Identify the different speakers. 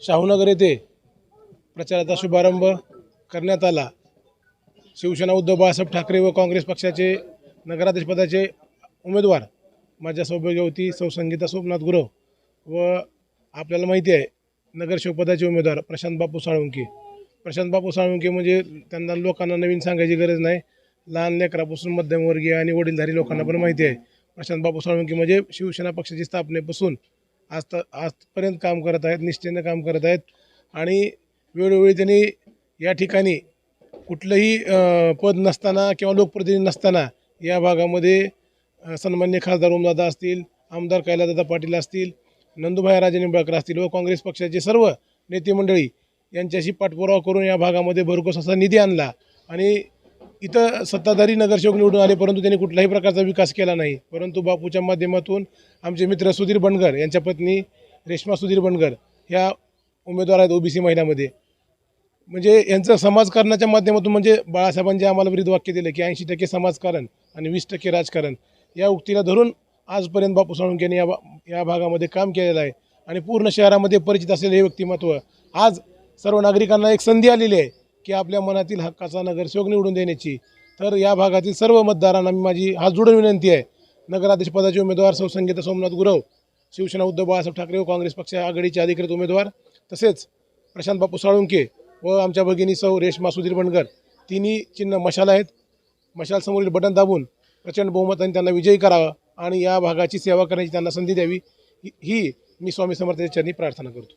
Speaker 1: शाहूनगर येथे प्रचाराचा शुभारंभ करण्यात आला। शिवसेना उद्धव बाळासाहेब ठाकरे व काँग्रेस पक्षाचे नगराध्यक्षपदाचे उमेदवार माझ्यासोबत होती सौ संगीता सोमनाथ गुरव व आपल्याला माहिती आहे नगरसेवकपदाचे उमेदवार प्रशांत बापू साळुंखे। प्रशांत बापू साळुंखे म्हणजे त्यांना लोकांना नवीन सांगायची गरज नाही, लहान लेकरापासून मध्यमवर्गीय आणि वडीलधारी लोकांना पण माहिती आहे। प्रशांत बापू साळुंखे म्हणजे शिवसेना पक्षाची स्थापनेपासून आजपर्यंत काम करत आहेत, निष्ठेने काम करत आहेत आणि वेळोवेळी त्यांनी या ठिकाणी कुठलंही पद नसताना किंवा लोकप्रतिनिधी नसताना या भागामध्ये सन्माननीय खासदार ओमदादा असतील, आमदार कैलासदादा पाटील असतील, नंदुभाई राजे निंबाळकर असतील व काँग्रेस पक्षाचे सर्व नेते मंडळी यांच्याशी पाठपुरावा करून या भागामध्ये भरघोस असा निधी आणला आणि इथं सत्ताधारी नगरसेवक निवडून आले, परंतु त्यांनी कुठल्याही प्रकारचा विकास केला नाही। परंतु बापूच्या माध्यमातून आमचे मित्र सुधीर बनगर यांच्या पत्नी रेश्मा सुधीर बनगर ह्या उमेदवार आहेत ओबीसी महिलामध्ये। म्हणजे यांचं समाजकारणाच्या माध्यमातून म्हणजे बाळासाहेबांनी आम्हाला ब्रीदवाक्य दिलं की 80% समाजकारण आणि 20% राजकारण या उक्तीला धरून आजपर्यंत बापू साळुंखेने या भागामध्ये काम केलेलं आहे आणि पूर्ण शहरामध्ये परिचित असलेले हे व्यक्तिमत्व आज सर्व नागरिकांना एक संधी आलेली आहे की आपल्या मनातील हक्काचा नगरसेवक निवडून देण्याची। तर या भागातील सर्व मतदारांना माझी हात जोडून विनंती आहे, नगराध्यक्षपदाचे उमेदवार सौ संगीता सोमनाथ गुरव शिवसेना उद्धव बाळासाहेब ठाकरे व काँग्रेस पक्ष आघाडीचे अधिकृत उमेदवार, तसेच प्रशांत बापू साळुंखे व आमच्या भगिनी सौ रेश्मा सुधीर बनगर, तिन्ही चिन्ह मशाल आहेत। मशाल समोरील बटन दाबून प्रचंड बहुमताने त्यांना विजयी करावा आणि या भागाची सेवा करण्याची त्यांना संधी द्यावी ही मी स्वामी समर्थ यांच्या चरणी प्रार्थना करतो।